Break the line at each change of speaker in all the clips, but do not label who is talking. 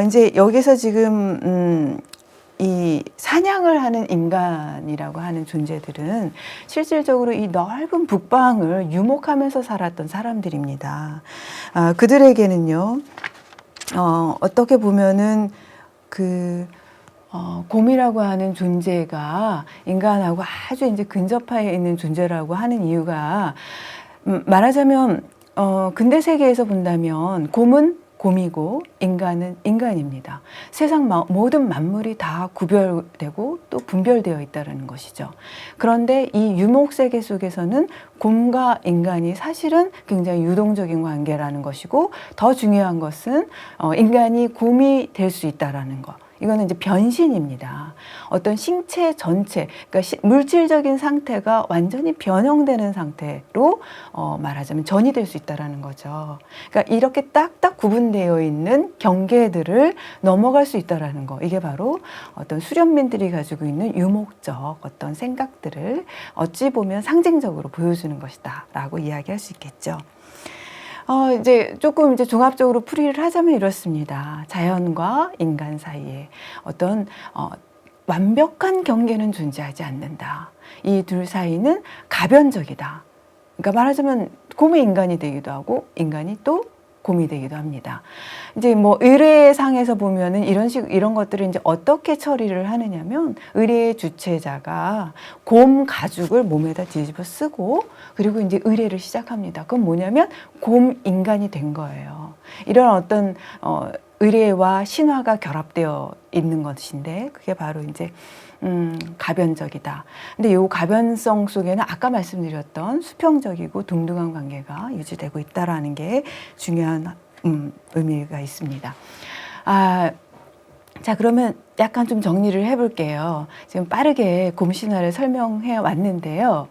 이제 여기서 지금 이 사냥을 하는 인간이라고 하는 존재들은 실질적으로 이 넓은 북방을 유목하면서 살았던 사람들입니다. 그들에게는요, 어떻게 보면은 곰이라고 하는 존재가 인간하고 아주 이제 근접해 있는 존재라고 하는 이유가, 말하자면, 근대 세계에서 본다면 곰은 곰이고 인간은 인간입니다. 세상 모든 만물이 다 구별되고 또 분별되어 있다는 것이죠. 그런데 이 유목 세계 속에서는 곰과 인간이 사실은 굉장히 유동적인 관계라는 것이고, 더 중요한 것은 인간이 곰이 될 수 있다라는 것. 이거는 이제 변신입니다. 어떤 신체 전체, 그러니까 물질적인 상태가 완전히 변형되는 상태로 말하자면 전이 될 수 있다라는 거죠. 그러니까 이렇게 딱딱 구분되어 있는 경계들을 넘어갈 수 있다라는 거. 이게 바로 어떤 수련민들이 가지고 있는 유목적 어떤 생각들을 어찌 보면 상징적으로 보여주는 것이다라고 이야기할 수 있겠죠. 이제 조금 이제 종합적으로 풀이를 하자면 이렇습니다. 자연과 인간 사이에 어떤 완벽한 경계는 존재하지 않는다. 이 둘 사이는 가변적이다. 그러니까 말하자면 곰이 인간이 되기도 하고 인간이 또 곰이 되기도 합니다. 이제 뭐 의례상에서 보면은 이런 것들을 이제 어떻게 처리를 하느냐면, 의례의 주체자가 곰 가죽을 몸에다 뒤집어 쓰고 그리고 이제 의례를 시작합니다. 그건 뭐냐면 곰 인간이 된 거예요. 이런 어떤 의례와 신화가 결합되어 있는 것인데, 그게 바로 이제 가변적이다. 근데 이 가변성 속에는 아까 말씀드렸던 수평적이고 동등한 관계가 유지되고 있다라는 게 중요한 의미가 있습니다. 자, 그러면 약간 좀 정리를 해볼게요. 지금 빠르게 곰 신화를 설명해 왔는데요.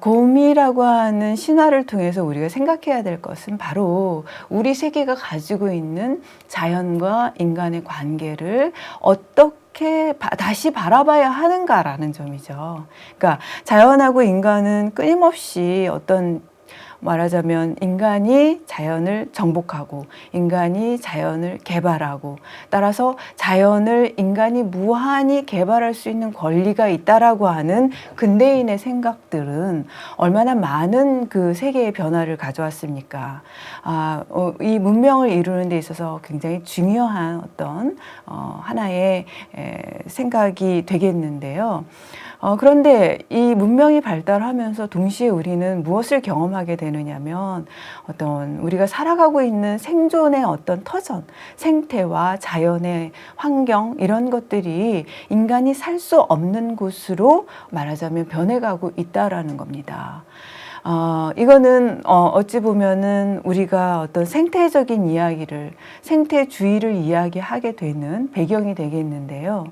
곰이라고 하는 신화를 통해서 우리가 생각해야 될 것은 바로 우리 세계가 가지고 있는 자연과 인간의 관계를 어떻게 다시 바라봐야 하는가라는 점이죠. 그러니까 자연하고 인간은 끊임없이 어떤, 말하자면 인간이 자연을 정복하고 인간이 자연을 개발하고, 따라서 자연을 인간이 무한히 개발할 수 있는 권리가 있다라고 하는 근대인의 생각들은 얼마나 많은 그 세계의 변화를 가져왔습니까? 이 문명을 이루는 데 있어서 굉장히 중요한 어떤 하나의 생각이 되겠는데요. 그런데 이 문명이 발달하면서 동시에 우리는 무엇을 경험하게 되느냐면, 어떤 우리가 살아가고 있는 생존의 어떤 터전, 생태와 자연의 환경, 이런 것들이 인간이 살 수 없는 곳으로 말하자면 변해가고 있다라는 겁니다. 이거는 어찌 보면은 우리가 어떤 생태적인 이야기를, 생태주의를 이야기하게 되는 배경이 되겠는데요.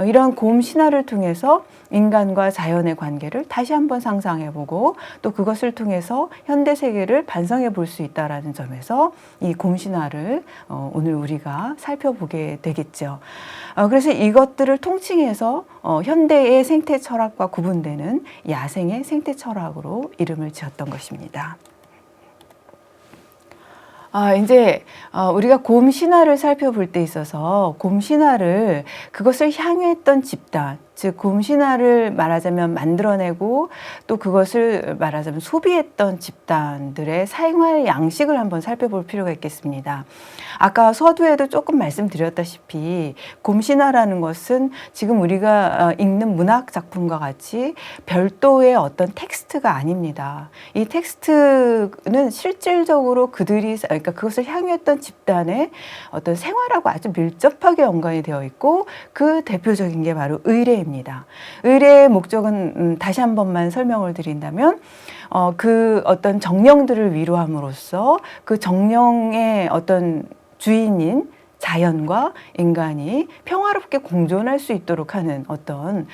이런 곰 신화를 통해서 인간과 자연의 관계를 다시 한번 상상해보고, 또 그것을 통해서 현대 세계를 반성해 볼 수 있다라는 점에서 이 곰 신화를 오늘 우리가 살펴보게 되겠죠. 그래서 이것들을 통칭해서 현대의 생태 철학과 구분되는 야생의 생태 철학으로 이름을 지었던 것입니다. 이제 우리가 곰 신화를 살펴볼 때 있어서 곰 신화를, 그것을 향유했던 집단, 즉 곰 신화를 말하자면 만들어내고 또 그것을 말하자면 소비했던 집단들의 생활 양식을 한번 살펴볼 필요가 있겠습니다. 아까 서두에도 조금 말씀드렸다시피 곰 신화라는 것은 지금 우리가 읽는 문학 작품과 같이 별도의 어떤 텍스트가 아닙니다. 이 텍스트는 실질적으로 그러니까 그것을 향유했던 집단의 어떤 생활하고 아주 밀접하게 연관이 되어 있고, 그 대표적인 게 바로 의례입니다. 의례의 목적은 다시 한 번만 설명을 드린다면, 그 어떤 정령들을 위로함으로써 그 정령의 어떤 주인인 자연과 인간이 평화롭게 공존할 수 있도록 하는 어떤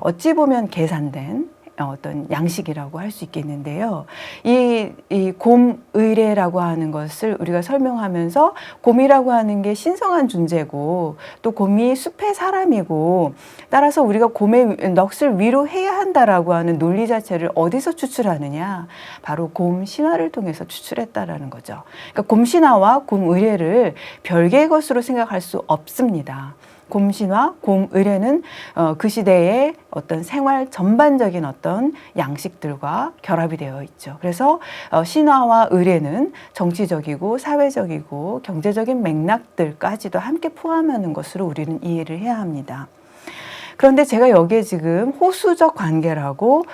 어찌 보면 계산된 어떤 양식이라고 할 수 있겠는데요. 이 곰의례라고 하는 것을 우리가 설명하면서 곰이라고 하는 게 신성한 존재고 또 곰이 숲의 사람이고 따라서 우리가 곰의 넋을 위로해야 한다라고 하는 논리 자체를 어디서 추출하느냐? 바로 곰 신화를 통해서 추출했다라는 거죠. 그러니까 곰 신화와 곰 의례를 별개의 것으로 생각할 수 없습니다. 곰 신화, 곰 의례는 그 시대의 어떤 생활 전반적인 어떤 양식들과 결합이 되어 있죠. 그래서 신화와 의례는 정치적이고 사회적이고 경제적인 맥락들까지도 함께 포함하는 것으로 우리는 이해를 해야 합니다. 그런데 제가 여기에 지금 호수적 관계라고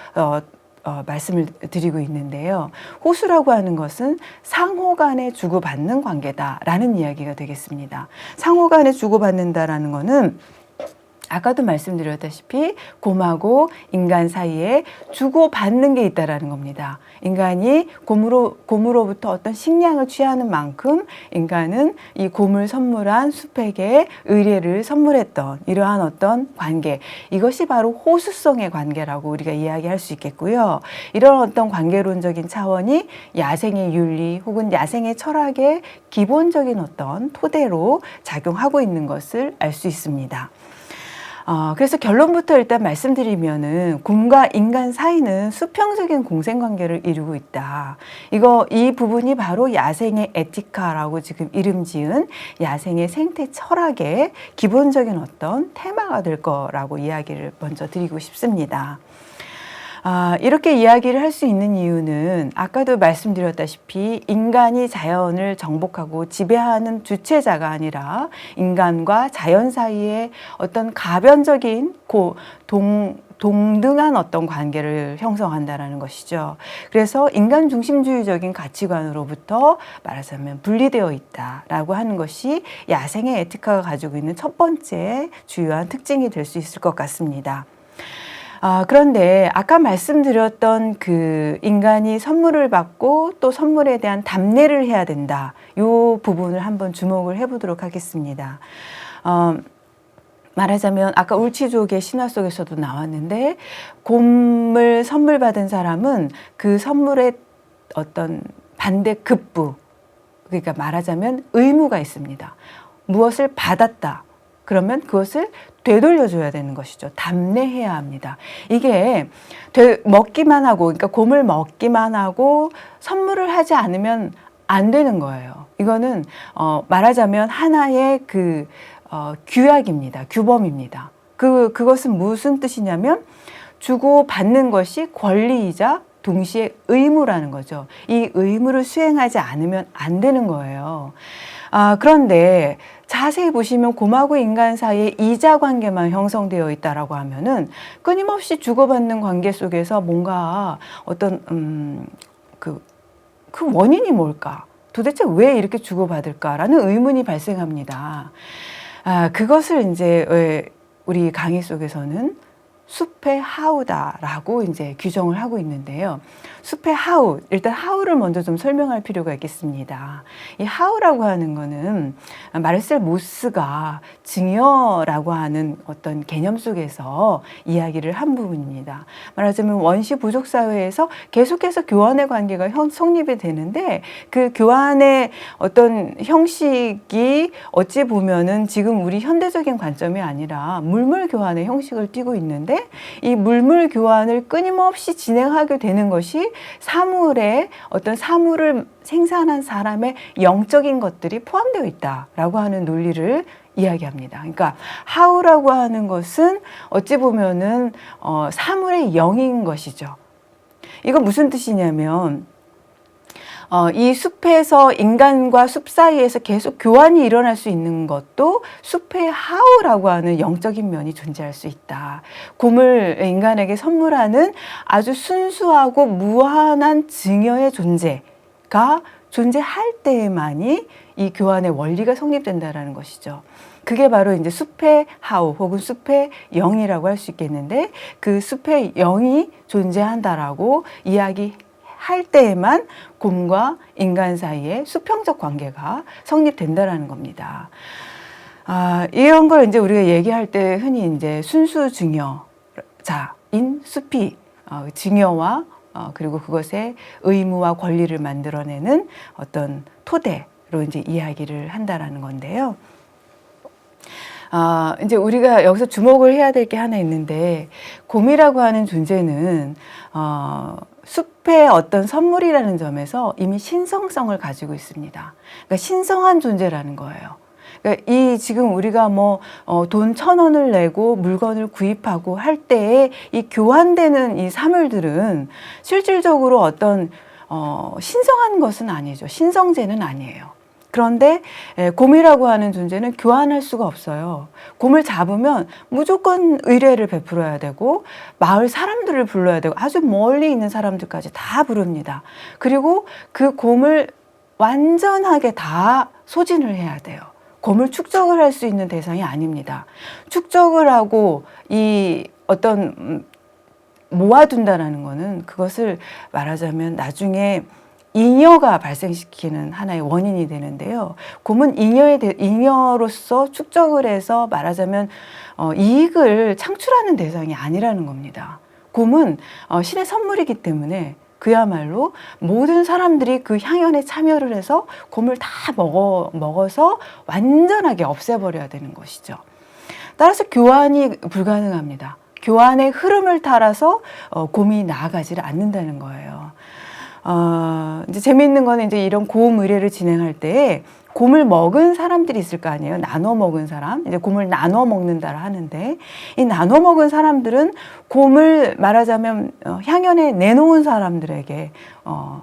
말씀을 드리고 있는데요. 호수라고 하는 것은 상호 간에 주고받는 관계다라는 이야기가 되겠습니다. 상호 간에 주고받는다라는 것은 아까도 말씀드렸다시피 곰하고 인간 사이에 주고받는 게 있다라는 겁니다. 인간이 곰으로부터 어떤 식량을 취하는 만큼 인간은 이 곰을 선물한 숲에게 의뢰를 선물했던 이러한 어떤 관계, 이것이 바로 호수성의 관계라고 우리가 이야기할 수 있겠고요. 이런 어떤 관계론적인 차원이 야생의 윤리 혹은 야생의 철학의 기본적인 어떤 토대로 작용하고 있는 것을 알 수 있습니다. 그래서 결론부터 일단 말씀드리면은 곰과 인간 사이는 수평적인 공생관계를 이루고 있다. 이 부분이 바로 야생의 에티카라고 지금 이름 지은 야생의 생태 철학의 기본적인 어떤 테마가 될 거라고 이야기를 먼저 드리고 싶습니다. 이렇게 이야기를 할 수 있는 이유는 아까도 말씀드렸다시피 인간이 자연을 정복하고 지배하는 주체자가 아니라 인간과 자연 사이에 어떤 가변적인 동등한 어떤 관계를 형성한다라는 것이죠. 그래서 인간 중심주의적인 가치관으로부터 말하자면 분리되어 있다라고 하는 것이 야생의 에티카가 가지고 있는 첫 번째 주요한 특징이 될 수 있을 것 같습니다. 그런데 아까 말씀드렸던 그 인간이 선물을 받고 또 선물에 대한 답례를 해야 된다. 이 부분을 한번 주목을 해보도록 하겠습니다. 말하자면 아까 울치족의 신화 속에서도 나왔는데 곰을 선물 받은 사람은 그 선물의 어떤 반대급부, 그러니까 말하자면 의무가 있습니다. 무엇을 받았다. 그러면 그것을 되돌려줘야 되는 것이죠. 답례해야 합니다. 이게 먹기만 하고, 그러니까 곰을 먹기만 하고 선물을 하지 않으면 안 되는 거예요. 이거는 말하자면 하나의 규약입니다. 규범입니다. 그것은 무슨 뜻이냐면 주고받는 것이 권리이자 동시에 의무라는 거죠. 이 의무를 수행하지 않으면 안 되는 거예요. 그런데 자세히 보시면 곰하고 인간 사이에 이자 관계만 형성되어 있다라고 하면은 끊임없이 주고받는 관계 속에서 뭔가 어떤 그 원인이 뭘까? 도대체 왜 이렇게 주고받을까라는 의문이 발생합니다. 그것을 이제 우리 강의 속에서는 숲의 하우다라고 이제 규정을 하고 있는데요. 숲의 하우, 일단 하우를 먼저 좀 설명할 필요가 있겠습니다. 이 하우라고 하는 거는 마르셀 모스가 증여라고 하는 어떤 개념 속에서 이야기를 한 부분입니다. 말하자면 원시 부족 사회에서 계속해서 교환의 관계가 성립이 되는데 그 교환의 어떤 형식이 어찌 보면은 지금 우리 현대적인 관점이 아니라 물물 교환의 형식을 띠고 있는데 이 물물 교환을 끊임없이 진행하게 되는 것이 사물을 생산한 사람의 영적인 것들이 포함되어 있다라고 하는 논리를 이야기합니다. 그러니까 하우라고 하는 것은 어찌 보면은 사물의 영인 것이죠. 이거 무슨 뜻이냐면 이 숲에서 인간과 숲 사이에서 계속 교환이 일어날 수 있는 것도 숲의 하우라고 하는 영적인 면이 존재할 수 있다. 곰을 인간에게 선물하는 아주 순수하고 무한한 증여의 존재가 존재할 때에만이 이 교환의 원리가 성립된다라는 것이죠. 그게 바로 이제 숲의 하우 혹은 숲의 영이라고 할 수 있겠는데 그 숲의 영이 존재한다라고 할 때에만 곰과 인간 사이에 수평적 관계가 성립된다라는 겁니다. 이런 걸 이제 우리가 얘기할 때 흔히 이제 순수 증여자인 숲이 증여와 그리고 그것의 의무와 권리를 만들어내는 어떤 토대로 이제 이야기를 한다라는 건데요. 이제 우리가 여기서 주목을 해야 될 게 하나 있는데, 곰이라고 하는 존재는 숲의 어떤 선물이라는 점에서 이미 신성성을 가지고 있습니다. 그러니까 신성한 존재라는 거예요. 그러니까 이 지금 우리가 뭐 돈 1,000원을 내고 물건을 구입하고 할 때에 이 교환되는 이 사물들은 실질적으로 어떤 신성한 것은 아니죠. 신성제는 아니에요. 그런데 곰이라고 하는 존재는 교환할 수가 없어요. 곰을 잡으면 무조건 의뢰를 베풀어야 되고 마을 사람들을 불러야 되고 아주 멀리 있는 사람들까지 다 부릅니다. 그리고 그 곰을 완전하게 다 소진을 해야 돼요. 곰을 축적을 할 수 있는 대상이 아닙니다. 축적을 하고 이 어떤 모아둔다라는 거는 그것을 말하자면 나중에 잉여가 발생시키는 하나의 원인이 되는데요. 곰은 잉여로서 축적을 해서 말하자면 이익을 창출하는 대상이 아니라는 겁니다. 곰은 신의 선물이기 때문에 그야말로 모든 사람들이 그 향연에 참여를 해서 곰을 다 먹어서 완전하게 없애버려야 되는 것이죠. 따라서 교환이 불가능합니다. 교환의 흐름을 따라서 곰이 나아가지를 않는다는 거예요. 이제 재미있는 거는 이제 이런 고음 의례를 진행할 때 곰을 먹은 사람들이 있을 거 아니에요. 나눠 먹은 사람. 이제 곰을 나눠 먹는다 하는데 이 나눠 먹은 사람들은 곰을 말하자면 향연에 내놓은 사람들에게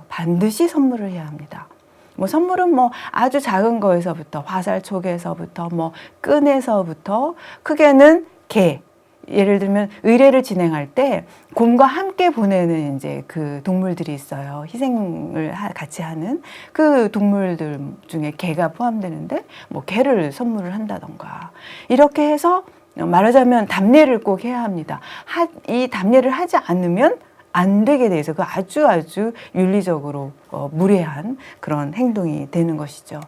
반드시 선물을 해야 합니다. 뭐 선물은 뭐 아주 작은 거에서부터 화살촉에서부터 뭐 끈에서부터 크게는 개. 예를 들면 의례를 진행할 때 곰과 함께 보내는 이제 그 동물들이 있어요. 희생을 같이 하는 그 동물들 중에 개가 포함되는데 뭐 개를 선물을 한다던가 이렇게 해서 말하자면 답례를 꼭 해야 합니다. 이 답례를 하지 않으면 안 되게 돼 있어요. 그 아주 윤리적으로 무례한 그런 행동이 되는 것이죠.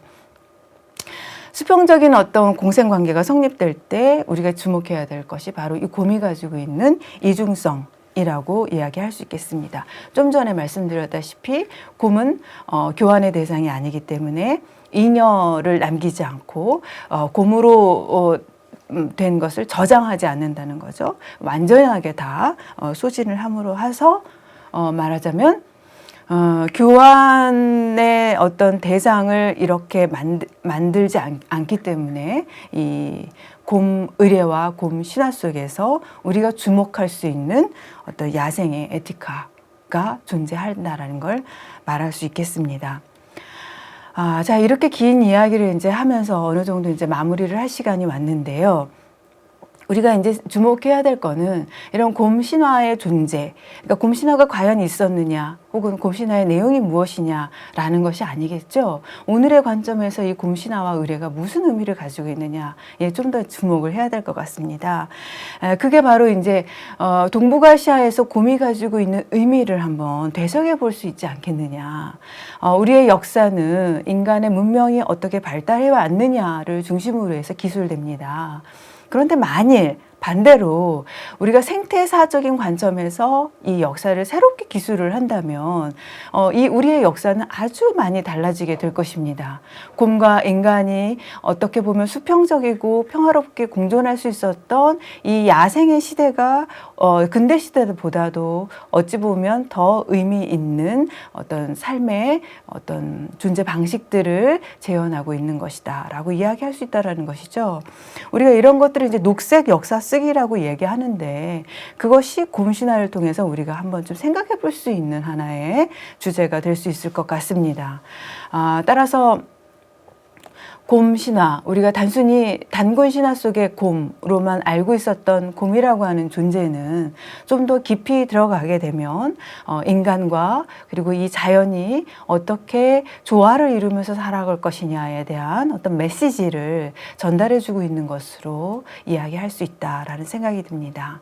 수평적인 어떤 공생관계가 성립될 때 우리가 주목해야 될 것이 바로 이 곰이 가지고 있는 이중성이라고 이야기할 수 있겠습니다. 좀 전에 말씀드렸다시피 곰은 교환의 대상이 아니기 때문에 잉여를 남기지 않고 곰으로 된 것을 저장하지 않는다는 거죠. 완전하게 다 소진을 함으로 해서 말하자면 교환의 어떤 대상을 이렇게 만들지 않기 때문에 이 곰 의례와 곰 신화 속에서 우리가 주목할 수 있는 어떤 야생의 에티카가 존재한다라는 걸 말할 수 있겠습니다. 자, 이렇게 긴 이야기를 이제 하면서 어느 정도 이제 마무리를 할 시간이 왔는데요. 우리가 이제 주목해야 될 거는 이런 곰 신화의 존재, 그러니까 곰 신화가 과연 있었느냐, 혹은 곰 신화의 내용이 무엇이냐라는 것이 아니겠죠. 오늘의 관점에서 이 곰 신화와 의례가 무슨 의미를 가지고 있느냐에 좀 더 주목을 해야 될 것 같습니다. 그게 바로 이제 동북아시아에서 곰이 가지고 있는 의미를 한번 되새겨 볼 수 있지 않겠느냐. 우리의 역사는 인간의 문명이 어떻게 발달해 왔느냐를 중심으로 해서 기술됩니다. 그런데 만일 반대로 우리가 생태사적인 관점에서 이 역사를 새롭게 기술을 한다면 이 우리의 역사는 아주 많이 달라지게 될 것입니다. 곰과 인간이 어떻게 보면 수평적이고 평화롭게 공존할 수 있었던 이 야생의 시대가 근대 시대보다도 어찌 보면 더 의미 있는 어떤 삶의 어떤 존재 방식들을 재현하고 있는 것이다라고 이야기할 수 있다라는 것이죠. 우리가 이런 것들을 이제 녹색 역사 쓰기라고 얘기하는데 그것이 곰 신화를 통해서 우리가 한번 좀 생각해 볼 수 있는 하나의 주제가 될 수 있을 것 같습니다. 따라서 곰 신화, 우리가 단순히 단군 신화 속의 곰으로만 알고 있었던 곰이라고 하는 존재는 좀 더 깊이 들어가게 되면 인간과 그리고 이 자연이 어떻게 조화를 이루면서 살아갈 것이냐에 대한 어떤 메시지를 전달해주고 있는 것으로 이야기할 수 있다라는 생각이 듭니다.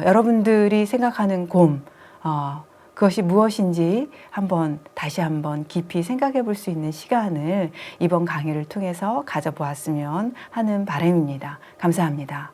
여러분들이 생각하는 곰, 그것이 무엇인지 다시 한번 깊이 생각해 볼 수 있는 시간을 이번 강의를 통해서 가져보았으면 하는 바람입니다. 감사합니다.